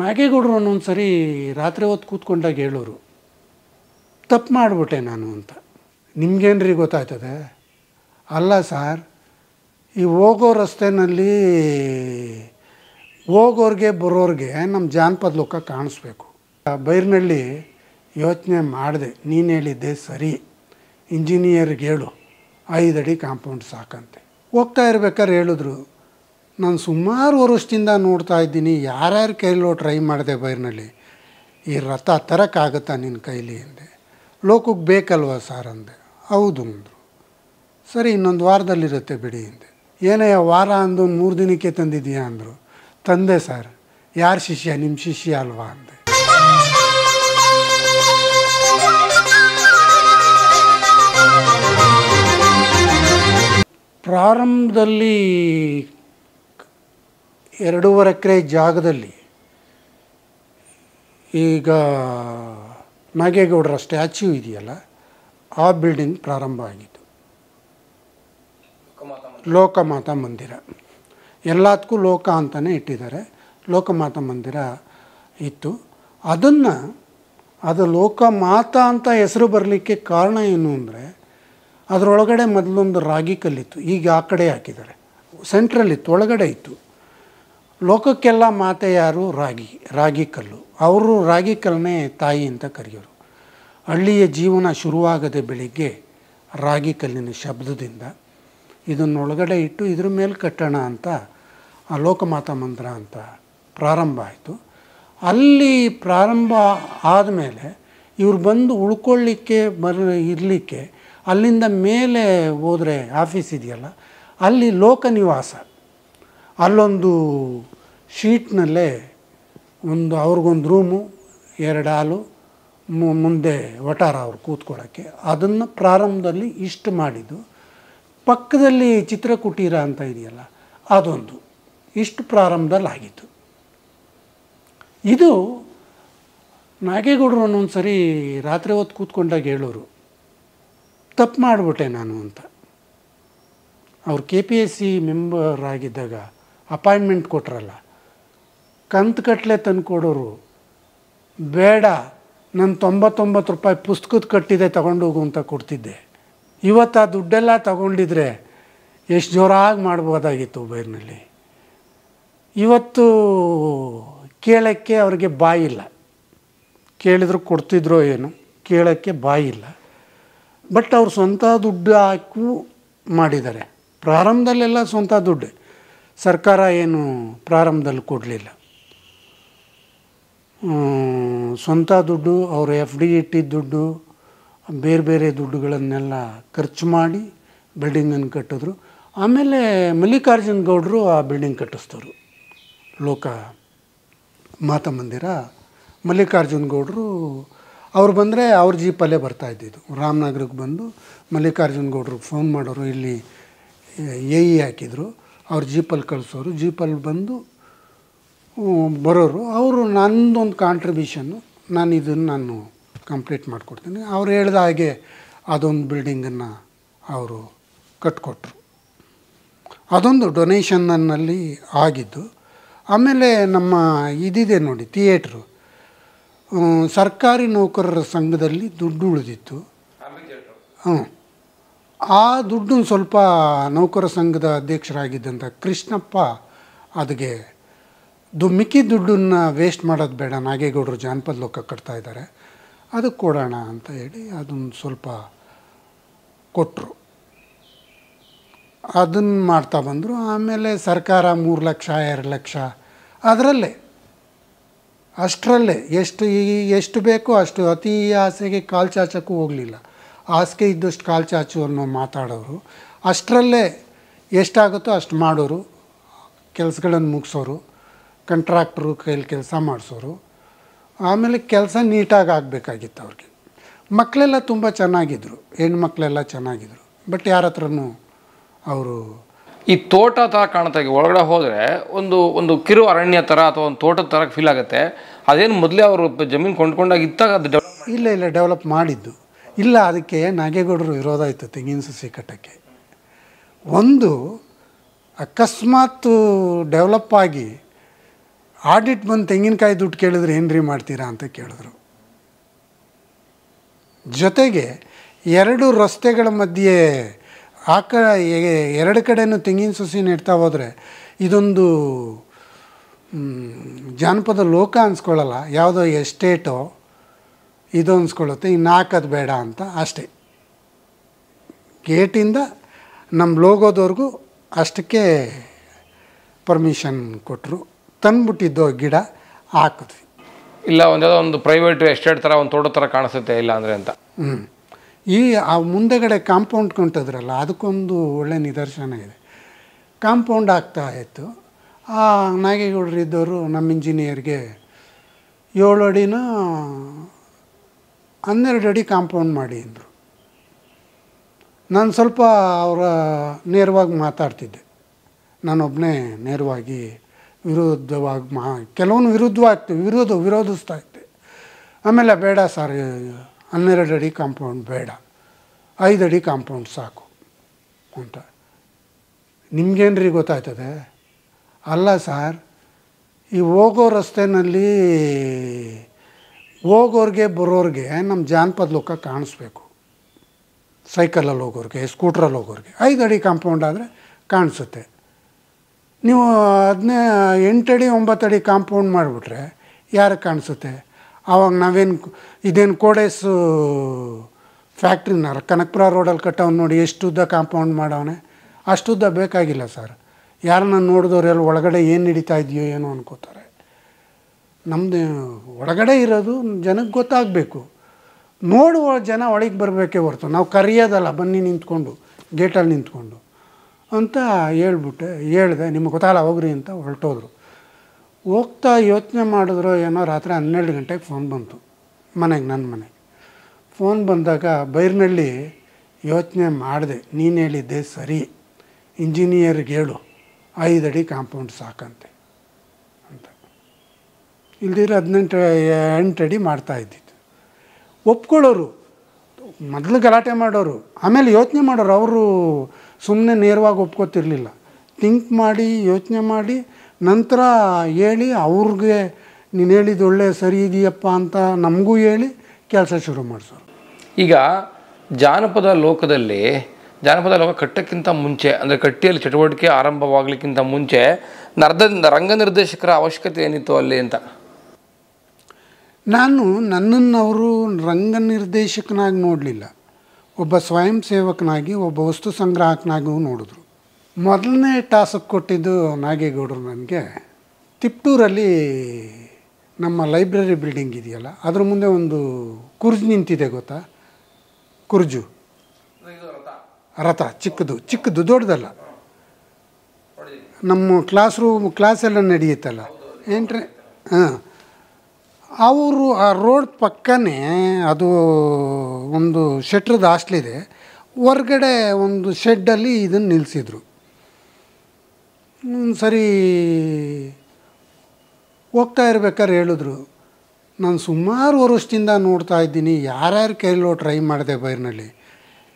ನಾಗೇಗೌಡರು ಒಂದೊಂದು ಸರಿ ರಾತ್ರಿ ಹೊತ್ತು ಕೂತ್ಕೊಂಡಾಗ ಹೇಳೋರು, ತಪ್ಪು ಮಾಡಿಬಿಟ್ಟೆ ನಾನು ಅಂತ. ನಿಮ್ಗೇನ್ರಿ ಗೊತ್ತಾಯ್ತದೆ? ಅಲ್ಲ ಸಾರ್, ಈ ಹೋಗೋ ರಸ್ತೆಯಲ್ಲಿ ಹೋಗೋರಿಗೆ ಬರೋರಿಗೆ ನಮ್ಮ ಜಾನಪದ ಲೋಕ ಕಾಣಿಸ್ಬೇಕು. ಬೈರ್ನಳ್ಳಿ ಯೋಚನೆ ಮಾಡಿದೆ, ನೀನು ಹೇಳಿದ್ದೆ ಸರಿ, ಇಂಜಿನಿಯರ್ಗೆ ಹೇಳು 5 ಅಡಿ ಕಾಂಪೌಂಡ್ ಸಾಕಂತೆ. ಹೋಗ್ತಾ ಇರ್ಬೇಕಾದ್ರೆ ಹೇಳಿದ್ರು, ನಾನು ಸುಮಾರು ವರ್ಷದಿಂದ ನೋಡ್ತಾ ಇದ್ದೀನಿ, ಯಾರ್ಯಾರ ಕೈಲೋ ಟ್ರೈ ಮಾಡಿದೆ ಬೈರ್ನಲ್ಲಿ, ಈ ರಥ ತರೋಕ್ಕಾಗತ್ತಾ ನಿನ್ನ ಕೈಲಿ ಅಂದೆ. ಲೋಕಕ್ಕೆ ಬೇಕಲ್ವ ಸಾರ್ ಅಂದೆ. ಹೌದು ಅಂದರು. ಸರಿ, ಇನ್ನೊಂದು ವಾರದಲ್ಲಿರುತ್ತೆ ಬಿಡಿ ಅಂದೆ. ಏನಯ್ಯ ವಾರ ಅಂದು 3 ದಿನಕ್ಕೆ ತಂದಿದ್ದೀಯಾ ಅಂದರು. ತಂದೆ ಸರ್. ಯಾರ ಶಿಷ್ಯ? ನಿಮ್ಮ ಶಿಷ್ಯ ಅಲ್ವಾ ಅಂದೆ. ಪ್ರಾರಂಭದಲ್ಲಿ 2.5 ಎಕರೆ ಜಾಗದಲ್ಲಿ ಈಗ ನಾಗೇಗೌಡರ ಸ್ಟ್ಯಾಚ್ಯೂ ಇದೆಯಲ್ಲ, ಆ ಬಿಲ್ಡಿಂಗ್ ಪ್ರಾರಂಭ ಆಗಿತ್ತು. ಲೋಕಮಾತಾ ಮಂದಿರ. ಎಲ್ಲದಕ್ಕೂ ಲೋಕ ಅಂತಲೇ ಇಟ್ಟಿದ್ದಾರೆ. ಲೋಕಮಾತಾ ಮಂದಿರ ಇತ್ತು. ಅದು ಲೋಕಮಾತಾ ಅಂತ ಹೆಸರು ಬರಲಿಕ್ಕೆ ಕಾರಣ ಏನು ಅಂದರೆ, ಅದರೊಳಗಡೆ ಮೊದಲೊಂದು ರಾಗಿ ಕಲ್ಲಿತ್ತು, ಈಗ ಆ ಕಡೆ ಹಾಕಿದ್ದಾರೆ. ಸೆಂಟ್ರಲ್ಲಿತ್ತು, ಒಳಗಡೆ ಇತ್ತು. ಲೋಕಕ್ಕೆಲ್ಲ ಮಾತೆ ಯಾರು? ರಾಗಿ ಕಲ್ಲು. ಅವರು ರಾಗಿ ಕಲ್ಲನ್ನೇ ತಾಯಿ ಅಂತ ಕರೆಯೋರು. ಹಳ್ಳಿಯ ಜೀವನ ಶುರುವಾಗದೆ ಬೆಳಿಗ್ಗೆ ರಾಗಿ ಕಲ್ಲಿನ ಶಬ್ದದಿಂದ ಇದನ್ನೊಳಗಡೆ ಇಟ್ಟು ಇದ್ರ ಮೇಲೆ ಕಟ್ಟೋಣ ಅಂತ ಆ ಲೋಕಮಾತಾ ಮಂದಿರ ಅಂತ ಪ್ರಾರಂಭ ಆಯಿತು. ಅಲ್ಲಿ ಪ್ರಾರಂಭ ಆದಮೇಲೆ ಇವ್ರು ಬಂದು ಉಳ್ಕೊಳ್ಳಿಕ್ಕೆ ಇರಲಿಕ್ಕೆ ಅಲ್ಲಿಂದ ಮೇಲೆ ಹೋದರೆ ಆಫೀಸ್ ಇದೆಯಲ್ಲ, ಅಲ್ಲಿ ಲೋಕನಿವಾಸ. ಅಲ್ಲೊಂದು ಶೀಟ್ನಲ್ಲೇ ಅವ್ರಿಗೊಂದು ರೂಮು, 2 ಹಾಲು, ಮುಂದೆ ವಟಾರ ಅವ್ರು ಕೂತ್ಕೊಳ್ಳೋಕ್ಕೆ. ಅದನ್ನು ಪ್ರಾರಂಭದಲ್ಲಿ ಇಷ್ಟು ಮಾಡಿದ್ದು. ಪಕ್ಕದಲ್ಲಿ ಚಿತ್ರಕುಟೀರ ಅಂತ ಇದೆಯಲ್ಲ, ಅದೊಂದು ಇಷ್ಟು ಪ್ರಾರಂಭದಲ್ಲಿ ಆಗಿತ್ತು. ಇದು ನಾಗೇಗೌಡರು ಒಂದೊಂದು ಸರಿ ರಾತ್ರಿ ಹೊತ್ತು ಕೂತ್ಕೊಂಡಾಗ ಹೇಳೋರು, ತಪ್ಪು ಮಾಡಿಬಿಟ್ಟೆ ನಾನು ಅಂತ. ಅವ್ರು KPSC ಮೆಂಬರ್ ಆಗಿದ್ದಾಗ ಅಪಾಯಿಂಟ್ಮೆಂಟ್ ಕೊಟ್ರಲ್ಲ, ಕಂತುಗಟ್ಟಲೆ ತಂದು ಕೊಡೋರು, ಬೇಡ ನಾನು 99 ರೂಪಾಯಿ ಪುಸ್ತಕದ ಕಟ್ಟಿದೆ ತಗೊಂಡೋಗು ಅಂತ ಕೊಡ್ತಿದ್ದೆ. ಇವತ್ತು ಆ ದುಡ್ಡೆಲ್ಲ ತಗೊಂಡಿದ್ರೆ ಎಷ್ಟು ಜೋರಾಗಿ ಮಾಡ್ಬೋದಾಗಿತ್ತು ಬೈರ್ನಲ್ಲಿ. ಇವತ್ತು ಕೇಳೋಕ್ಕೆ ಅವ್ರಿಗೆ ಬಾಯಿಲ್ಲ. ಕೇಳಿದ್ರು ಕೊಡ್ತಿದ್ರೋ ಏನು, ಕೇಳೋಕ್ಕೆ ಬಾಯಿಲ್ಲ. ಬಟ್ ಅವ್ರು ಸ್ವಂತ ದುಡ್ಡು ಹಾಕಿ ಮಾಡಿದ್ದಾರೆ. ಪ್ರಾರಂಭದಲ್ಲೆಲ್ಲ ಸ್ವಂತ ದುಡ್ಡು. ಸರ್ಕಾರ ಏನು ಪ್ರಾರಂಭದಲ್ಲಿ ಕೊಡಲಿಲ್ಲ. ಸ್ವಂತ ದುಡ್ಡು, ಅವರು FD ಇಟ್ಟಿದ್ದ ದುಡ್ಡು, ಬೇರೆ ಬೇರೆ ದುಡ್ಡುಗಳನ್ನೆಲ್ಲ ಖರ್ಚು ಮಾಡಿ ಬಿಲ್ಡಿಂಗನ್ನು ಕಟ್ಟಿದ್ರು. ಆಮೇಲೆ ಮಲ್ಲಿಕಾರ್ಜುನ ಗೌಡರು ಆ ಬಿಲ್ಡಿಂಗ್ ಕಟ್ಟಿಸ್ತರು. ಲೋಕ ಮಾತಾ ಮಂದಿರ ಮಲ್ಲಿಕಾರ್ಜುನ ಗೌಡರು ಅವ್ರು ಬಂದರೆ ಅವ್ರ ಜೀಪಲ್ಲೇ ಬರ್ತಾಯಿದ್ದಿದ್ದು. ರಾಮನಗರಕ್ಕೆ ಬಂದು ಮಲ್ಲಿಕಾರ್ಜುನ ಗೌಡ್ರಿಗೆ ಫೋನ್ ಮಾಡೋರು, ಇಲ್ಲಿ AE ಹಾಕಿದ್ರು, ಅವ್ರ ಜೀಪಲ್ಲಿ ಕಳಿಸೋರು. ಜೀಪಲ್ಲಿ ಬಂದು ಬರೋರು. ಅವರು ನನ್ನದೊಂದು ಕಾಂಟ್ರಿಬ್ಯೂಷನ್ನು, ನಾನು ಕಂಪ್ಲೀಟ್ ಮಾಡಿಕೊಡ್ತೀನಿ. ಅವ್ರು ಹೇಳ್ದ ಹಾಗೆ ಅದೊಂದು ಬಿಲ್ಡಿಂಗನ್ನು ಅವರು ಕಟ್ಕೊಟ್ರು. ಅದೊಂದು ಡೊನೇಷನ್ನಲ್ಲಿ ಆಗಿದ್ದು. ಆಮೇಲೆ ನಮ್ಮ ಇದಿದೆ ನೋಡಿ, ಥಿಯೇಟ್ರು, ಸರ್ಕಾರಿ ನೌಕರರ ಸಂಘದಲ್ಲಿ ದುಡ್ಡು ಉಳಿದಿತ್ತು. ಆ ದುಡ್ಡು ಸ್ವಲ್ಪ ನೌಕರ ಸಂಘದ ಅಧ್ಯಕ್ಷರಾಗಿದ್ದಂಥ ಕೃಷ್ಣಪ್ಪ ಅದಕ್ಕೆ ಮಿಕ್ಕಿದ ದುಡ್ಡನ್ನು ವೇಸ್ಟ್ ಮಾಡೋದು ಬೇಡ, ನಾಗೇಗೌಡರು ಜಾನಪದ ಲೋಕ ಕಟ್ತಾಯಿದ್ದಾರೆ, ಅದಕ್ಕೆ ಕೊಡೋಣ ಅಂತ ಹೇಳಿ ಅದನ್ನು ಸ್ವಲ್ಪ ಕೊಟ್ಟರು. ಅದನ್ನು ಮಾಡ್ತಾ ಬಂದರು. ಆಮೇಲೆ ಸರ್ಕಾರ 3 ಲಕ್ಷ 2 ಲಕ್ಷ ಅಷ್ಟರಲ್ಲೇ ಎಷ್ಟು ಬೇಕೋ ಅಷ್ಟು, ಅತಿ ಆಸೆಗೆ ಕಾಲು ಚಾಚಕ್ಕೂ ಹೋಗಲಿಲ್ಲ. ಹಾಸಿಗೆ ಇದ್ದಷ್ಟು ಕಾಲು ಚಾಚು ಅನ್ನೋ ಮಾತಾಡೋರು. ಅಷ್ಟರಲ್ಲೇ ಎಷ್ಟಾಗುತ್ತೋ ಅಷ್ಟು ಮಾಡೋರು, ಕೆಲಸಗಳನ್ನು ಮುಗಿಸೋರು, ಕಂಟ್ರಾಕ್ಟ್ರು ಕೈಲಿ ಕೆಲಸ ಮಾಡಿಸೋರು. ಆಮೇಲೆ ಕೆಲಸ ನೀಟಾಗಿ ಆಗಬೇಕಾಗಿತ್ತು ಅವ್ರಿಗೆ. ಮಕ್ಕಳೆಲ್ಲ ತುಂಬ ಚೆನ್ನಾಗಿದ್ದರು, ಹೆಣ್ಮಕ್ಳೆಲ್ಲ ಚೆನ್ನಾಗಿದ್ದರು. ಬಟ್ ಯಾರ ಹತ್ರನೂ ಅವರು ಈ ತೋಟ ಥರ ಕಾಣ್ತಾ ಇದೆ. ಒಳಗಡೆ ಹೋದರೆ ಒಂದು ಕಿರು ಅರಣ್ಯ ಥರ ಅಥವಾ ಒಂದು ತೋಟದ ಥರ ಫೀಲ್ ಆಗುತ್ತೆ. ಅದೇನು ಮೊದಲೇ ಅವರು ಜಮೀನು ಕೊಂಡ್ಕೊಂಡಾಗ ಇದ್ದಾಗ ಅದು ಇಲ್ಲ ಡೆವಲಪ್ ಮಾಡಿದ್ದು ಇಲ್ಲ. ಅದಕ್ಕೆ ನಾಗೇಗೌಡರು ವಿರೋಧ ಇತ್ತು ತೆಂಗಿನ ಸಸಿ ಕಟ್ಟಕ್ಕೆ. ಒಂದು ಅಕಸ್ಮಾತ್ ಡೆವಲಪ್ ಆಗಿ ಆಡಿಟ್ ಬಂದು ತೆಂಗಿನಕಾಯಿ ದುಡ್ಡು ಕೇಳಿದ್ರೆ ಏನ್ರಿ ಮಾಡ್ತೀರಾ ಅಂತ ಕೇಳಿದ್ರು. ಜೊತೆಗೆ 2 ರಸ್ತೆಗಳ ಮಧ್ಯೆ ಎರಡು ಕಡೆಯೂ ತೆಂಗಿನ ಸಸಿ ನೆಡ್ತಾ ಹೋದರೆ ಇದೊಂದು ಜಾನಪದ ಲೋಕ ಅನ್ಸ್ಕೊಳ್ಳಲ್ಲ, ಯಾವುದೋ ಎಸ್ಟೇಟೋ ಇದು ಅನ್ಸ್ಕೊಳ್ಳುತ್ತೆ, ಇನ್ನು ಹಾಕೋದು ಬೇಡ ಅಂತ ಅಷ್ಟೇ. ಗೇಟಿಂದ ನಮ್ಮ ಲೋಗೋದವ್ರಿಗೂ ಅಷ್ಟಕ್ಕೆ ಪರ್ಮಿಷನ್ ಕೊಟ್ಟರು. ತಂದುಬಿಟ್ಟಿದ್ದು ಗಿಡ ಹಾಕಿದ್ವಿ. ಇಲ್ಲ ಯಾವುದೋ ಒಂದು ಪ್ರೈವೇಟ್ ಎಸ್ಟೇಟ್ ಥರ ಒಂದು ತೋಟದ ಥರ ಕಾಣಿಸುತ್ತೆ ಇಲ್ಲ ಅಂದರೆ ಅಂತ. ಈ ಆ ಮುಂದೆಗಡೆ ಕಾಂಪೌಂಡ್ ಕೊಂಟಿದ್ರಲ್ಲ, ಅದಕ್ಕೊಂದು ಒಳ್ಳೆ ನಿದರ್ಶನ ಇದೆ. ಕಾಂಪೌಂಡ್ ಆಗ್ತಾಯಿತ್ತು. ಆ ನಾಗೇಗೌಡರು ಇದ್ದವರು ನಮ್ಮ ಇಂಜಿನಿಯರ್ಗೆ 7 ಅಡಿನ 12 ಅಡಿ ಕಾಂಪೌಂಡ್ ಮಾಡಿ ಅಂದರು. ನಾನು ಸ್ವಲ್ಪ ಅವರ ನೇರವಾಗಿ ಮಾತಾಡ್ತಿದ್ದೆ. ನಾನೊಬ್ಬನೇ ನೇರವಾಗಿ ವಿರೋಧವಾಗಿ ಕೆಲವೊಂದು ವಿರೋಧಿಸ್ತಾ ಇದ್ದೆ. ಆಮೇಲೆ ಬೇಡ ಸರ್, 12 ಅಡಿ ಕಾಂಪೌಂಡ್ ಬೇಡ, 5 ಅಡಿ ಕಾಂಪೌಂಡ್ ಸಾಕು ಅಂತ. ನಿಮ್ಗೇನ್ರಿ ಗೊತ್ತಾಯ್ತದೆ? ಅಲ್ಲ ಸರ್, ಈ ಹೋಗೋ ರಸ್ತೆಯಲ್ಲಿ ಹೋಗೋರಿಗೆ ಬರೋರಿಗೆ ನಮ್ಮ ಜಾನಪದ ಲೋಕ ಕಾಣಿಸ್ಬೇಕು. ಸೈಕಲಲ್ಲಿ ಹೋಗೋರಿಗೆ, ಸ್ಕೂಟ್ರಲ್ಲಿ ಹೋಗೋರಿಗೆ 5 ಅಡಿ ಕಾಂಪೌಂಡ್ ಆದರೆ ಕಾಣಿಸುತ್ತೆ. ನೀವು 8 ಅಡಿ 9 ಅಡಿ ಕಾಂಪೌಂಡ್ ಮಾಡಿಬಿಟ್ರೆ ಯಾರಿಗೆ ಕಾಣಿಸುತ್ತೆ? ಆವಾಗ ಇದೇನು ಕೋಡೇಸು ಫ್ಯಾಕ್ಟ್ರಿನ ಕನಕಪುರ ರೋಡಲ್ಲಿ ಕಟ್ಟೋನು ನೋಡಿ, ಎಷ್ಟುದ್ದ ಕಾಂಪೌಂಡ್ ಮಾಡವನೆ. ಅಷ್ಟುದ್ದ ಬೇಕಾಗಿಲ್ಲ ಸರ್. ಯಾರನ್ನ ನೋಡಿದವ್ರೆಲ್ಲ ಒಳಗಡೆ ಏನು ನಡೀತಾ ಇದೆಯೋ ಏನೋ ಅನ್ಕೋತಾರೆ. ನಮ್ಮದು ಒಳಗಡೆ ಇರೋದು ಜನಕ್ಕೆ ಗೊತ್ತಾಗಬೇಕು. ನೋಡುವ ಜನ ಒಳಗೆ ಬರಬೇಕೇ ಹೊರ್ತು ನಾವು ಕರೆಯೋದಲ್ಲ, ಬನ್ನಿ ನಿಂತ್ಕೊಂಡು ಗೇಟಲ್ಲಿ ನಿಂತ್ಕೊಂಡು ಅಂತ ಹೇಳಿದೆ. ನಿಮಗೆ ಗೊತ್ತಾಗಲ್ಲ ಹೋಗ್ರಿ ಅಂತ ಹೊರಟೋದ್ರು. ಹೋಗ್ತಾ ಯೋಚನೆ ಮಾಡಿದ್ರು ಏನೋ, ರಾತ್ರಿ 12 ಗಂಟೆಗೆ ಫೋನ್ ಬಂತು ನನ್ನ ಮನೆಗೆ. ಫೋನ್ ಬಂದಾಗ ಬೈರ್ನಳ್ಳಿ ಯೋಚನೆ ಮಾಡಿದೆ, ನೀನು ಹೇಳಿದ್ದೆ ಸರಿ, ಇಂಜಿನಿಯರ್ಗೆ ಹೇಳು 5 ಅಡಿ ಕಾಂಪೌಂಡ್ ಸಾಕಂತೆ ಅಂತ. ಇಲ್ದಿರ 8 ಅಡಿ ಮಾಡ್ತಾಯಿದ್ದಿತ್ತು. ಒಪ್ಕೊಳ್ಳೋರು, ಮೊದಲು ಗಲಾಟೆ ಮಾಡೋರು, ಆಮೇಲೆ ಯೋಚನೆ ಮಾಡೋರು. ಅವರು ಸುಮ್ಮನೆ ನೇರವಾಗಿ ಒಪ್ಕೋತಿರ್ಲಿಲ್ಲ. ಥಿಂಕ್ ಮಾಡಿ ಯೋಚನೆ ಮಾಡಿ ನಂತರ ಹೇಳಿ, ಅವ್ರಿಗೆ ನೀನು ಹೇಳಿದ್ದು ಒಳ್ಳೆ ಸರಿ ಇದೆಯಪ್ಪ ಅಂತ ನಮಗೂ ಹೇಳಿ ಕೆಲಸ ಶುರು ಮಾಡಿಸೋರು. ಈಗ ಜಾನಪದ ಲೋಕ ಕಟ್ಟಕ್ಕಿಂತ ಮುಂಚೆ, ಅಂದರೆ ಕಟ್ಟಿಯಲ್ಲಿ ಚಟುವಟಿಕೆ ಆರಂಭವಾಗಲಿಕ್ಕಿಂತ ಮುಂಚೆ ರಂಗ ನಿರ್ದೇಶಕರ ಅವಶ್ಯಕತೆ ಏನಿತ್ತು ಅಲ್ಲಿ ಅಂತ? ನನ್ನನ್ನು ಅವರು ರಂಗ ನಿರ್ದೇಶಕನಾಗಿ ನೋಡಲಿಲ್ಲ, ಒಬ್ಬ ಸ್ವಯಂ ಸೇವಕನಾಗಿ, ಒಬ್ಬ ವಸ್ತು ಸಂಗ್ರಾಹಕನಾಗೂ ನೋಡಿದ್ರು. ಮೊದಲನೇ ಟಾಸ್ಕ್ ಕೊಟ್ಟಿದ್ದು ನಾಗೇಗೌಡರು ನನಗೆ. ತಿಪ್ಟೂರಲ್ಲಿ ನಮ್ಮ ಲೈಬ್ರರಿ ಬಿಲ್ಡಿಂಗ್ ಇದೆಯಲ್ಲ, ಅದ್ರ ಮುಂದೆ ಒಂದು ಕುರ್ಜು ನಿಂತಿದೆ, ಗೊತ್ತಾ? ಕುರ್ಜು ರಥ, ಚಿಕ್ಕದು ದೊಡ್ಡದಲ್ಲ. ನಮ್ಮ ಕ್ಲಾಸೆಲ್ಲ ನಡೆಯುತ್ತಲ್ಲ, ಏನ್ರಿ? ಅವರು ಆ ರೋಡ್ ಪಕ್ಕನೇ ಅದು ಒಂದು ಶೆಟ್ರದ ಹಾಸ್ಟ್ಲಿದೆ. ಹೊರ್ಗಡೆ ಒಂದು ಶೆಡ್ಡಲ್ಲಿ ಇದನ್ನು ನಿಲ್ಲಿಸಿದ್ರು. ಸರಿ ಹೋಗ್ತಾ ಇರ್ಬೇಕಾದ್ರೆ ಹೇಳಿದ್ರು, ನಾನು ಸುಮಾರು ವರ್ಷದಿಂದ ನೋಡ್ತಾ ಇದ್ದೀನಿ, ಯಾರ್ಯಾರ ಕೈಲೋ ಟ್ರೈ ಮಾಡಿದೆ ಬೈರ್ನಲ್ಲಿ,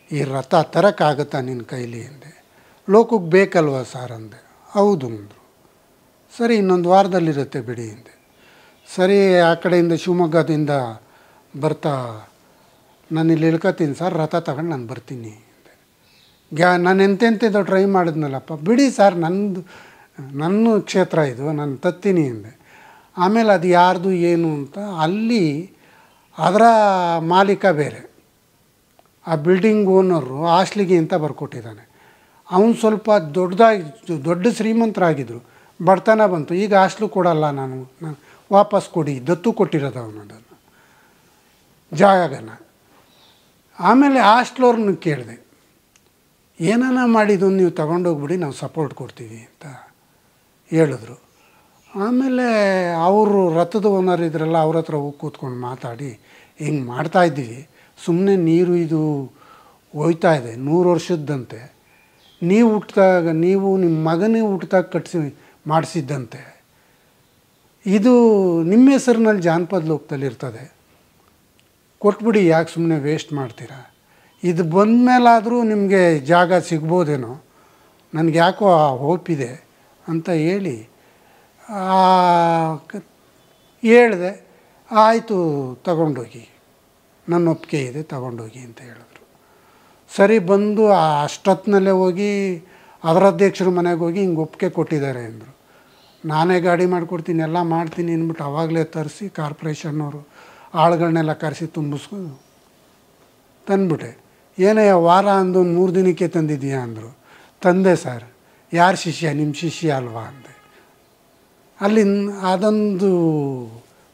ಈ ರಥ ತರೋಕ್ಕಾಗತ್ತಾ ನಿನ್ನ ಕೈಲಿ ಅಂದೆ. ಲೋಕಕ್ಕೆ ಬೇಕಲ್ವ ಸರ್ ಅಂದೆ. ಹೌದು ಅಂದರು. ಸರಿ, ಇನ್ನೊಂದು ವಾರದಲ್ಲಿರುತ್ತೆ ಬಿಡಿ ಅಂದೆ. ಸರಿ, ಆ ಕಡೆಯಿಂದ ಶಿವಮೊಗ್ಗದಿಂದ ಬರ್ತಾ ನಾನು ಇಲ್ಲಿ ಇಳ್ಕೊತೀನಿ ಸರ್, ರಥ ತಗೊಂಡು ನಾನು ಬರ್ತೀನಿ ಅಂದೆ. ನಾನು ಎಂತೆಂಥದ್ದು ಟ್ರೈ ಮಾಡಿದ್ನಲ್ಲಪ್ಪ, ಬಿಡಿ ಸರ್, ನನ್ನ ಕ್ಷೇತ್ರ ಇದು, ನಾನು ತತ್ತೀನಿ ಅಂದೆ. ಆಮೇಲೆ ಅದು ಯಾರ್ದು ಏನು ಅಂತ ಅಲ್ಲಿ ಅದರ ಮಾಲೀಕ ಬೇರೆ, ಆ ಬಿಲ್ಡಿಂಗ್ ಓನರು ಹಾಸ್ಟ್ಲಿಗೆ ಅಂತ ಬರ್ಕೊಟ್ಟಿದ್ದಾನೆ. ಅವನು ಸ್ವಲ್ಪ ದೊಡ್ಡ ಶ್ರೀಮಂತರಾಗಿದ್ದರು. ಬಡತನ ಬಂತು, ಈಗ ಹಾಸ್ಟ್ಲು ಕೊಡಲ್ಲ, ನಾನು ವಾಪಸ್ ಕೊಡಿ, ದತ್ತು ಕೊಟ್ಟಿರೋದು ಅವನದನ್ನು ಜಾಗನ. ಆಮೇಲೆ ಹಾಸ್ಟ್ಲವ್ರನ್ನ ಕೇಳಿದೆ, ಏನಾನ ಮಾಡಿದ್ದು ನೀವು ತಗೊಂಡೋಗ್ಬಿಡಿ, ನಾವು ಸಪೋರ್ಟ್ ಕೊಡ್ತೀವಿ ಅಂತ ಹೇಳಿದ್ರು. ಆಮೇಲೆ ಅವರು ರಥದ ಓನರ್ ಇದ್ರಲ್ಲ, ಅವ್ರ ಹತ್ರ ಹೋಗಿ ಕೂತ್ಕೊಂಡು ಮಾತಾಡಿ, ಹಿಂಗೆ ಮಾಡ್ತಾಯಿದ್ದೀವಿ, ಸುಮ್ಮನೆ ನೀರು ಇದು ಹೋಯ್ತಾ ಇದೆ, 100 ವರ್ಷದ್ದಂತೆ, ನೀವು ನಿಮ್ಮ ಮಗನೇ ಹುಟ್ಟಿದಾಗ ಮಾಡಿಸಿದ್ದಂತೆ, ಇದು ನಿಮ್ಮ ಹೆಸರಿನಲ್ಲಿ ಜಾನಪದ ಲೋಕದಲ್ಲಿ ಇರ್ತದೆ, ಕೊಟ್ಬಿಡಿ, ಯಾಕೆ ಸುಮ್ಮನೆ ವೇಸ್ಟ್ ಮಾಡ್ತೀರಾ, ಇದು ಬಂದ ಮೇಲಾದರೂ ನಿಮಗೆ ಜಾಗ ಸಿಗ್ಬೋದೇನೋ, ನನಗೆ ಯಾಕೋ ಆ ಹೋಪ್ ಇದೆ ಅಂತ ಹೇಳಿ ಹೇಳಿದೆ, ಆಯಿತು ತಗೊಂಡೋಗಿ, ನನ್ನ ಒಪ್ಪಿಗೆ ಇದೆ ತಗೊಂಡೋಗಿ ಅಂತ ಹೇಳಿದ್ರು. ಸರಿ ಬಂದು ಅಷ್ಟೊತ್ತಿನಲ್ಲೇ ಹೋಗಿ ಅವರ ಅಧ್ಯಕ್ಷರ ಮನೆಗೆ ಹೋಗಿ ಹಿಂಗೆ ಒಪ್ಪಿಗೆ ಕೊಟ್ಟಿದ್ದಾರೆ ಅಂದರು. ನಾನೇ ಗಾಡಿ ಮಾಡಿಕೊಡ್ತೀನಿ ಎಲ್ಲ ಮಾಡ್ತೀನಿ ಅಂದ್ಬಿಟ್ಟು ಆವಾಗಲೇ ತರಿಸಿ ಕಾರ್ಪೊರೇಷನ್ನವರು ಆಳುಗಳನ್ನೆಲ್ಲ ಕರೆಸಿ ತುಂಬಿಸ್ಕೊಂಡು ತಂದುಬಿಟ್ಟೆ. ಏನಯ್ಯ ವಾರ ಅಂದು 3 ದಿನಕ್ಕೆ ತಂದಿದ್ದೀಯಾ ಅಂದರು. ತಂದೆ ಸರ್. ಯಾರ ಶಿಷ್ಯ? ನಿಮ್ಮ ಶಿಷ್ಯ ಅಲ್ವಾ ಅಂದೆ. ಅಲ್ಲಿ ಅದೊಂದು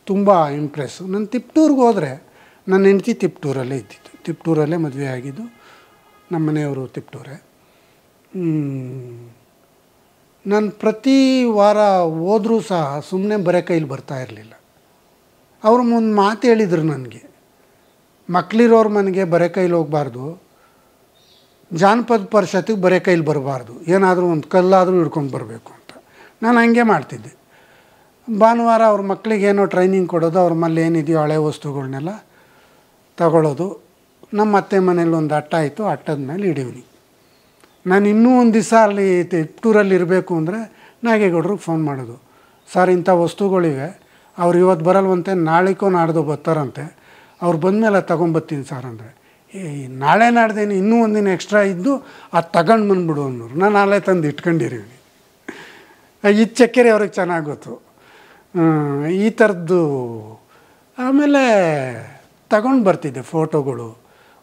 ತುಂಬ ಇಂಪ್ರೆಸ್ಸು. ನಾನು ತಿಪ್ಟೂರ್ಗೆ ಹೋದರೆ ನನ್ನ ಹೆಂಡತಿ ತಿಪ್ಟೂರಲ್ಲೇ ಇದ್ದಿದ್ದು, ತಿಪ್ಟೂರಲ್ಲೇ ಮದುವೆ ಆಗಿದ್ದು, ನಮ್ಮ ಮನೆಯವರು ತಿಪ್ಟೂರೇ. ನಾನು ಪ್ರತಿ ವಾರ ಹೋದರೂ ಸಹ ಸುಮ್ಮನೆ ಬರೀ ಕೈಲಿ ಬರ್ತಾ ಇರಲಿಲ್ಲ. ಅವರು ಒಂದು ಮಾತು ಹೇಳಿದರು ನನಗೆ, ಮಕ್ಕಳಿರೋರ ಮನೆಗೆ ಬರೀ ಕೈಲಿ ಹೋಗಬಾರ್ದು, ಜಾನಪದ ಪರಿಷತ್ತಿಗೆ ಬರೀ ಕೈಲಿ ಬರಬಾರ್ದು, ಏನಾದರೂ ಒಂದು ಕಲ್ಲಾದರೂ ಹಿಡ್ಕೊಂಡು ಬರಬೇಕು ಅಂತ. ನಾನು ಹಂಗೆ ಮಾಡ್ತಿದ್ದೆ. ಭಾನುವಾರ ಅವ್ರ ಮಕ್ಕಳಿಗೆ ಏನೋ ಟ್ರೈನಿಂಗ್ ಕೊಡೋದು, ಅವ್ರ ಮನೇಲಿ ಏನಿದೆಯೋ ಹಳೆ ವಸ್ತುಗಳನ್ನೆಲ್ಲ ತಗೊಳ್ಳೋದು. ನಮ್ಮ ಅತ್ತೆ ಮನೇಲಿ ಒಂದು ಅಟ್ಟ ಇತ್ತು, ಅಟ್ಟದ ಮೇಲೆ ಹಿಡಿಯೋನಿ. ನಾನು ಇನ್ನೂ ಒಂದು ದಿವಸ ಅಲ್ಲಿ ತಿಪ್ಟೂರಲ್ಲಿ ಇರಬೇಕು ಅಂದರೆ ನಾಗೇಗೌಡ್ರಿಗೆ ಫೋನ್ ಮಾಡೋದು, ಸರ್ ಇಂಥ ವಸ್ತುಗಳಿವೆ, ಅವ್ರು ಇವತ್ತು ಬರಲ್ವಂತೆ, ನಾಳೆಕೋ ನಾಡ್ದು ಬರ್ತಾರಂತೆ, ಅವ್ರು ಬಂದಮೇಲೆ ತೊಗೊಂಬರ್ತೀನಿ ಸರ್ ಅಂದರೆ, ನಾಳೆ ನಾಡ್ದೇನು ಇನ್ನೂ ಒಂದಿನ ಎಕ್ಸ್ಟ್ರಾ ಇದ್ದು ಅದು ತಗೊಂಡು ಬಂದುಬಿಡು ಅನ್ನೋರು. ನಾನು ನಾಳೆ ತಂದು ಇಟ್ಕೊಂಡಿರೀವಿ. ಈ ಚಕ್ಕೆರೆ ಅವ್ರಿಗೆ ಚೆನ್ನಾಗಿ ಗೊತ್ತು ಈ ಥರದ್ದು. ಆಮೇಲೆ ತಗೊಂಡು ಬರ್ತಿದ್ದೆ ಫೋಟೋಗಳು.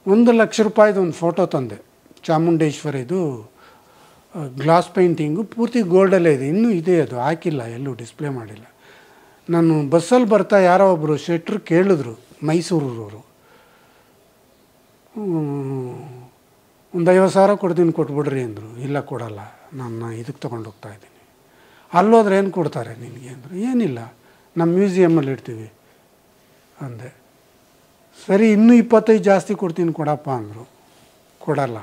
1,00,000 ರೂಪಾಯಿದು ಒಂದು ಫೋಟೋ ತಂದೆ, ಚಾಮುಂಡೇಶ್ವರಿದು ಗ್ಲಾಸ್ ಪೇಂಟಿಂಗು, ಪೂರ್ತಿ ಗೋಲ್ಡಲ್ಲೇ ಇದೆ, ಇನ್ನೂ ಇದೆ, ಅದು ಹಾಕಿಲ್ಲ, ಎಲ್ಲೂ ಡಿಸ್ಪ್ಲೇ ಮಾಡಿಲ್ಲ. ನಾನು ಬಸ್ಸಲ್ಲಿ ಬರ್ತಾ ಯಾರೋ ಒಬ್ಬರು ಶೆಟ್ರು ಕೇಳಿದ್ರು, ಮೈಸೂರೂರವರು, ಒಂದು 50,000 ಕೊಡ್ತೀನಿ ಕೊಟ್ಬಿಡ್ರಿ ಅಂದರು. ಇಲ್ಲ ಕೊಡಲ್ಲ, ನಾನು ಇದಕ್ಕೆ ತೊಗೊಂಡು ಹೋಗ್ತಾಯಿದ್ದೀನಿ. ಅಲ್ಲೋದ್ರೆ ಏನು ಕೊಡ್ತಾರೆ ನಿನಗೆ ಅಂದರು. ಏನಿಲ್ಲ, ನಮ್ಮ ಮ್ಯೂಸಿಯಮ್ಮಲ್ಲಿ ಇಡ್ತೀವಿ ಅಂದೆ. ಸರಿ ಇನ್ನೂ 25 ಜಾಸ್ತಿ ಕೊಡ್ತೀನಿ ಕೊಡಪ್ಪ ಅಂದರು. ಕೊಡಲ್ಲ.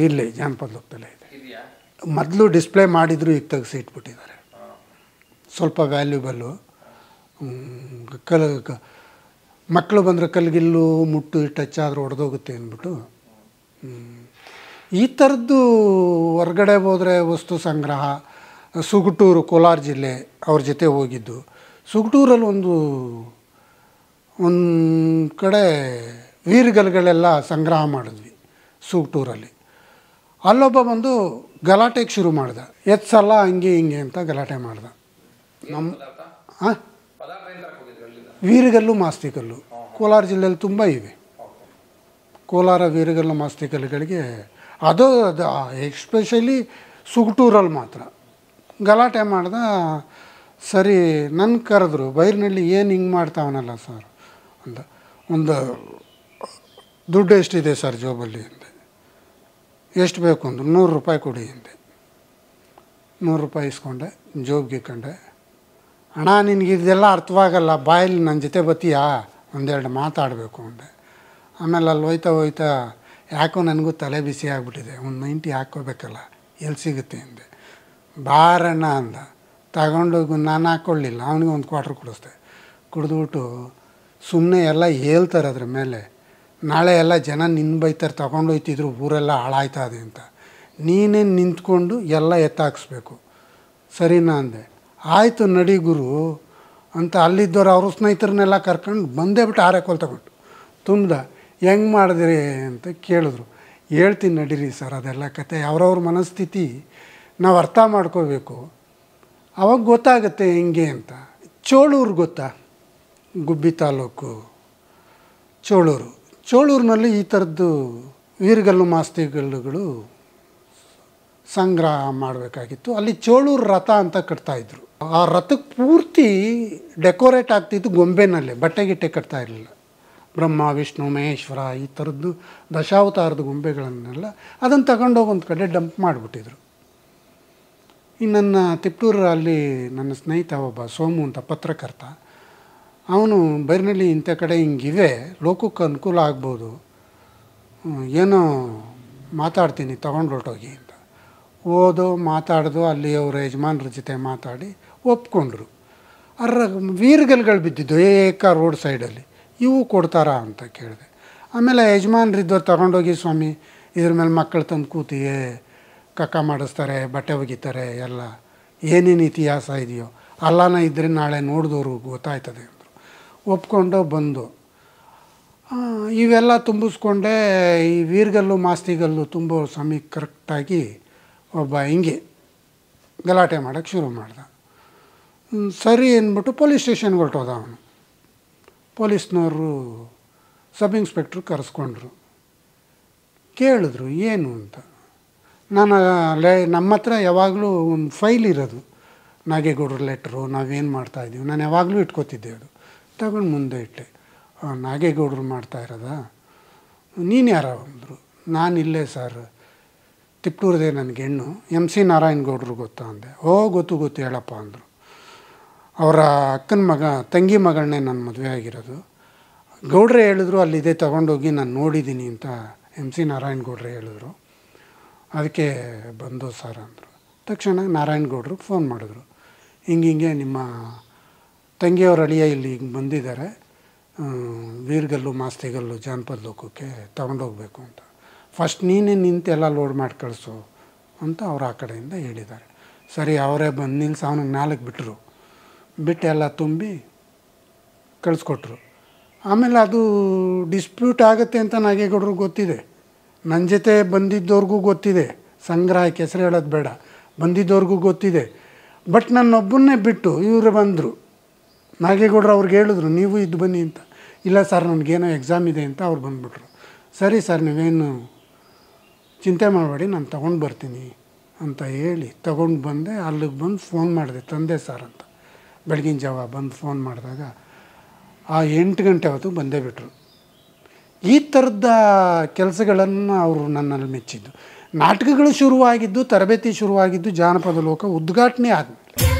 ಇಲ್ಲೇ ಜಾನಪದ ಲೋಕದಲ್ಲೇ ಇದೆ. ಮೊದಲು ಡಿಸ್ಪ್ಲೇ ಮಾಡಿದ್ರು, ಈಗ ತೆಗೆಸಿ ಇಟ್ಬಿಟ್ಟಿದ್ದಾರೆ. ಸ್ವಲ್ಪ ವ್ಯಾಲ್ಯೂಬಲ್ಲು. ಮಕ್ಕಳು ಬಂದರೆ ಕಲ್ಗಿಲ್ಲು ಮುಟ್ಟು ಟಚ್ ಆದರೂ ಹೊಡೆದೋಗುತ್ತೆ ಅಂದ್ಬಿಟ್ಟು ಈ ಥರದ್ದು. ಹೊರಗಡೆ ಹೋದರೆ ವಸ್ತು ಸಂಗ್ರಹ, ಸುಗಟೂರು, ಕೋಲಾರ ಜಿಲ್ಲೆ, ಅವ್ರ ಜೊತೆ ಹೋಗಿದ್ದು. ಸುಗಟೂರಲ್ಲಿ ಒಂದು ಕಡೆ ವೀರಗಲ್ಗಳೆಲ್ಲ ಸಂಗ್ರಹ ಮಾಡಿದ್ವಿ ಸುಗಟೂರಲ್ಲಿ. ಅಲ್ಲೊಬ್ಬ ಬಂದು ಗಲಾಟೆಗೆ ಶುರು ಮಾಡ್ದೆ, ಎತ್ಸಲ್ಲ ಹಂಗೆ ಹಿಂಗೆ ಅಂತ ಗಲಾಟೆ ಮಾಡ್ದೆ. ನಮ್ಮ ವೀರಗಲ್ಲು, ಮಾಸ್ತಿಕಲ್ಲು ಕೋಲಾರ ಜಿಲ್ಲೆಯಲ್ಲಿ ತುಂಬ ಇವೆ. ಕೋಲಾರ ವೀರಗಲ್ಲು ಮಾಸ್ತಿಕಲ್ಲುಗಳಿಗೆ ಅದು ಎಸ್ಪೆಷಲಿ ಸುಗಟೂರಲ್ಲಿ ಮಾತ್ರ ಗಲಾಟೆ ಮಾಡ್ದೆ. ಸರಿ ನನ್ನ ಕರೆದ್ರು, ಬೈರ್ನಲ್ಲಿ ಏನು ಹಿಂಗೆ ಮಾಡ್ತಾವನಲ್ಲ ಸರ್ ಅಂತ. ಒಂದು ದುಡ್ಡು ಎಷ್ಟಿದೆ ಸರ್ ಜೋಬಲ್ಲಿ ಅಂದೆ. ಎಷ್ಟು ಬೇಕು ಅಂದರು. 100 ರೂಪಾಯಿ ಕೊಡಿ ಅಂದೆ. 100 ರೂಪಾಯಿ ಇಸ್ಕೊಂಡೆ, ಜೋಬ್ಗೆ ಇಕ್ಕೊಂಡೆ. ಅಣ್ಣ ನಿನಗೆ ಇದೆಲ್ಲ ಅರ್ಥವಾಗಲ್ಲ, ಬಾಯಲ್ಲಿ ನನ್ನ ಜೊತೆ ಬತ್ತೀಯಾ, ಒಂದೆರಡು ಮಾತಾಡಬೇಕು ಅಂದೆ. ಆಮೇಲೆ ಅಲ್ಲಿ ಹೋಯ್ತಾ ಯಾಕೋ ನನಗೂ ತಲೆ ಬಿಸಿ ಆಗಿಬಿಟ್ಟಿದೆ, ಒಂದು 90 ಹಾಕ್ಕೋಬೇಕಲ್ಲ, ಎಲ್ಲಿ ಸಿಗುತ್ತೆ ಅಂದೆ. ಬಾರಣ್ಣ ಅಂದ. ತಗೊಂಡೋಗಿ ನಾನು ಹಾಕ್ಕೊಳ್ಳಿಲ್ಲ, ಅವನಿಗೆ ಒಂದು ಕ್ವಾರ್ಟ್ರ್ ಕೊಡಿಸ್ದೆ. ಕುಡಿದ್ಬಿಟ್ಟು ಸುಮ್ಮನೆ ಎಲ್ಲ ಹೇಳ್ತಾರೆ ಅದ್ರ ಮೇಲೆ, ನಾಳೆ ಎಲ್ಲ ಜನ ನಿನ್ನ ಬೈತಾರೆ, ತಗೊಂಡೋಯ್ತಿದ್ರು ಊರೆಲ್ಲ ಹಾಳಾಯ್ತದೆ ಅಂತ, ನೀನೇ ನಿಂತ್ಕೊಂಡು ಎಲ್ಲ ಎತ್ತಾಕಿಸ್ಬೇಕು, ಸರಿನಾ ಅಂದೆ. ಆಯಿತು ನಡಿ ಗುರು ಅಂತ ಅಲ್ಲಿದ್ದವ್ರು ಅವ್ರ ಸ್ನೇಹಿತರನ್ನೆಲ್ಲ ಕರ್ಕೊಂಡು ಬಂದೇ ಬಿಟ್ಟು ಆರೆಕೋಲ್ ತಗೊಂಡು ತುಂಬ್ದ. ಹೆಂಗೆ ಮಾಡಿದ್ರಿ ಅಂತ ಕೇಳಿದ್ರು. ಹೇಳ್ತೀನಿ ನಡೀರಿ ಸರ್, ಅದೆಲ್ಲ ಕತೆ, ಅವ್ರವ್ರ ಮನಸ್ಥಿತಿ ನಾವು ಅರ್ಥ ಮಾಡ್ಕೋಬೇಕು, ಅವಾಗ ಗೊತ್ತಾಗುತ್ತೆ ಹೆಂಗೆ ಅಂತ. ಚೋಳೂರು ಗೊತ್ತಾ? ಗುಬ್ಬಿ ತಾಲೂಕು ಚೋಳೂರಿನಲ್ಲಿ ಈ ಥರದ್ದು ವೀರಗಲ್ಲು ಮಾಸ್ತಿಗಲ್ಲುಗಳು ಸಂಗ್ರಹ ಮಾಡಬೇಕಾಗಿತ್ತು. ಅಲ್ಲಿ ಚೋಳೂರು ರಥ ಅಂತ ಕಟ್ತಾಯಿದ್ರು. ಆ ರಥಕ್ಕೆ ಪೂರ್ತಿ ಡೆಕೋರೇಟ್ ಆಗ್ತಿತ್ತು ಗೊಂಬೆನಲ್ಲೇ, ಬಟ್ಟೆ ಗಿಟ್ಟೆ ಕಟ್ತಾ ಇರಲಿಲ್ಲ. ಬ್ರಹ್ಮ, ವಿಷ್ಣು, ಮಹೇಶ್ವರ ಈ ಥರದ್ದು ದಶಾವತಾರದ ಗೊಂಬೆಗಳನ್ನೆಲ್ಲ ಅದನ್ನು ತಗೊಂಡೋಗಿ ಒಂದು ಕಡೆ ಡಂಪ್ ಮಾಡಿಬಿಟ್ಟಿದ್ರು. ಇನ್ನು ನನ್ನ ತಿಪ್ಟೂರಲ್ಲಿ ನನ್ನ ಸ್ನೇಹಿತ ಒಬ್ಬ ಸೋಮು ಅಂತ ಪತ್ರಕರ್ತ, ಅವನು ಬೈರ್ನಲ್ಲಿ ಇಂಥ ಕಡೆ ಹಿಂಗಿವೆ, ಲೋಕಕ್ಕೆ ಅನುಕೂಲ ಆಗ್ಬೋದು, ಏನೋ ಮಾತಾಡ್ತೀನಿ ತಗೊಂಡು ಹೊರಟೋಗಿ ಅಂತ. ಮಾತಾಡ್ದು ಅಲ್ಲಿ ಅವ್ರ ಯಜಮಾನ್ರ ಜೊತೆ ಮಾತಾಡಿ ಒಪ್ಕೊಂಡ್ರು. ವೀರಗಲ್ಗಳು ಬಿದ್ದಿದ್ದು ರೋಡ್ ಸೈಡಲ್ಲಿ, ಇವು ಕೊಡ್ತಾರಾ ಅಂತ ಕೇಳಿದೆ. ಆಮೇಲೆ ಯಜಮಾನ್ರಿದ್ದವ್ರು ತಗೊಂಡೋಗಿ, ಸ್ವಾಮಿ ಇದ್ರ ಮೇಲೆ ಮಕ್ಕಳು ತಂದು ಕೂತಿಯೇ ಕಕ್ಕ ಮಾಡಿಸ್ತಾರೆ, ಬಟ್ಟೆ ಒಗಿತಾರೆ ಎಲ್ಲ, ಏನೇನು ಇತಿಹಾಸ ಇದೆಯೋ ಅಲ್ಲನ ಇದ್ದರೆ ನಾಳೆ ನೋಡಿದವರು ಗೊತ್ತಾಯ್ತದೆ ಅಂದರು. ಒಪ್ಕೊಂಡು ಬಂದು ಇವೆಲ್ಲ ತುಂಬಿಸ್ಕೊಂಡೆ. ಈ ವೀರ್ಗಲ್ಲು ಮಾಸ್ತಿಗಲ್ಲು ತುಂಬೋ ಸಮಯಕ್ಕೆ ಕರೆಕ್ಟಾಗಿ ಒಬ್ಬ ಹಿಂಗೆ ಗಲಾಟೆ ಮಾಡೋಕ್ಕೆ ಶುರು ಮಾಡ್ದ. ಸರಿ ಅಂದ್ಬಿಟ್ಟು ಪೊಲೀಸ್ ಸ್ಟೇಷನ್ಗೆ ಹೊರಟೋದ ಅವನು. ಪೊಲೀಸ್ನವರು ಸಬ್ ಇನ್ಸ್ಪೆಕ್ಟ್ರು ಕರೆಸ್ಕೊಂಡ್ರು. ಕೇಳಿದ್ರು ಏನು ಅಂತ. ನಾನು ನಮ್ಮ ಹತ್ರ ಯಾವಾಗಲೂ ಒಂದು ಫೈಲ್ ಇರೋದು, ನಾಗೇಗೌಡರ ಲೆಟ್ರು, ನಾವೇನು ಮಾಡ್ತಾಯಿದ್ದೀವಿ, ನಾನು ಯಾವಾಗಲೂ ಇಟ್ಕೋತಿದ್ದೆ. ಅದು ತಗೊಂಡು ಮುಂದೆ ಇಟ್ಟೆ. ನಾಗೇಗೌಡರು ಮಾಡ್ತಾ ಇರೋದಾ, ನೀನು ಯಾರೋ ಅಂದರು. ನಾನು ಇಲ್ಲೇ ಸರ್, ತಿಪ್ಟೂರದೇ ನನಗೆ ಹೆಣ್ಣು, MC ನಾರಾಯಣಗೌಡರು ಗೊತ್ತಾ ಅಂದೆ. ಗೊತ್ತು ಹೇಳಪ್ಪ ಅಂದರು. ಅವರ ಅಕ್ಕನ ತಂಗಿ ಮಗಳನ್ನೇ ನಾನು ಮದುವೆ ಆಗಿರೋದು. ಗೌಡ್ರೆ ಹೇಳಿದ್ರು ಅಲ್ಲಿದೆ ತಗೊಂಡೋಗಿ ನಾನು ನೋಡಿದ್ದೀನಿ ಅಂತ MC ನಾರಾಯಣಗೌಡ್ರೆ ಹೇಳಿದ್ರು. ಅದಕ್ಕೆ ಬಂದು ಸರ್ ಅಂದರು. ತಕ್ಷಣ ನಾರಾಯಣಗೌಡ್ರಿಗೆ ಫೋನ್ ಮಾಡಿದ್ರು. ಹಿಂಗೆ ನಿಮ್ಮ ತಂಗಿಯವ್ರ ಅಳಿಯ ಇಲ್ಲಿ ಹಿಂಗೆ ಬಂದಿದ್ದಾರೆ, ವೀರ್ಗಲ್ಲು ಮಾಸ್ತಿಗಲ್ಲು ಜಾನಪದ ಲೋಕಕ್ಕೆ ತಗೊಂಡೋಗ್ಬೇಕು ಅಂತ. ಫಸ್ಟ್ ನೀನೇ ನಿಂತು ಎಲ್ಲ ಲೋಡ್ ಮಾಡಿ ಕಳಿಸು ಅಂತ ಅವ್ರು ಆ ಕಡೆಯಿಂದ ಹೇಳಿದ್ದಾರೆ. ಸರಿ, ಅವರೇ ಬಂದು ನಿಲ್ಸಿ ಅವನಿಗೆ 4 ಬಿಟ್ಟು ಎಲ್ಲ ತುಂಬಿ ಕಳಿಸ್ಕೊಟ್ರು. ಆಮೇಲೆ ಅದು ಡಿಸ್ಪ್ಯೂಟ್ ಆಗುತ್ತೆ ಅಂತ ನಾಗೇಗೌಡರಿಗೆ ಗೊತ್ತಿದೆ, ನನ್ನ ಜೊತೆ ಬಂದಿದ್ದವ್ರಿಗೂ ಗೊತ್ತಿದೆ, ಸಂಗ್ರಹಕ್ಕೆ ಹೆಸರು ಹೇಳೋದು ಬೇಡ, ಬಂದಿದ್ದವ್ರಿಗೂ ಗೊತ್ತಿದೆ. ಬಟ್ ನನ್ನೊಬ್ಬನ್ನೇ ಬಿಟ್ಟು ಇವರು ಬಂದರು. ನಾಗೇಗೌಡರು ಅವ್ರಿಗೆ ಹೇಳಿದ್ರು ನೀವು ಇದು ಬನ್ನಿ ಅಂತ. ಇಲ್ಲ ಸರ್ ನನಗೇನೋ ಎಕ್ಸಾಮ್ ಇದೆ ಅಂತ ಅವ್ರು ಬಂದುಬಿಟ್ರು. ಸರಿ ಸರ್ ನೀವೇನು ಚಿಂತೆ ಮಾಡಬೇಡಿ, ನಾನು ತೊಗೊಂಡು ಬರ್ತೀನಿ ಅಂತ ಹೇಳಿ ತೊಗೊಂಡು ಬಂದೆ. ಅಲ್ಲಿಗೆ ಬಂದು ಫೋನ್ ಮಾಡಿದೆ, ತಂದೆ ಸರ್ ಅಂತ. ಬೆಳಗಿನ ಜಾವ ಬಂದು ಫೋನ್ ಮಾಡಿದಾಗ ಆ 8 ಗಂಟೆ ಹೊತ್ತು ಬಂದೇ ಬಿಟ್ಟರು. ಈ ಥರದ ಕೆಲಸಗಳನ್ನು ಅವರು ನನ್ನಲ್ಲಿ ಮೆಚ್ಚಿದ್ದು. ನಾಟಕಗಳು ಶುರುವಾಗಿದ್ದು, ತರಬೇತಿ ಶುರುವಾಗಿದ್ದು ಜಾನಪದ ಲೋಕ ಉದ್ಘಾಟನೆ ಆದಮೇಲೆ.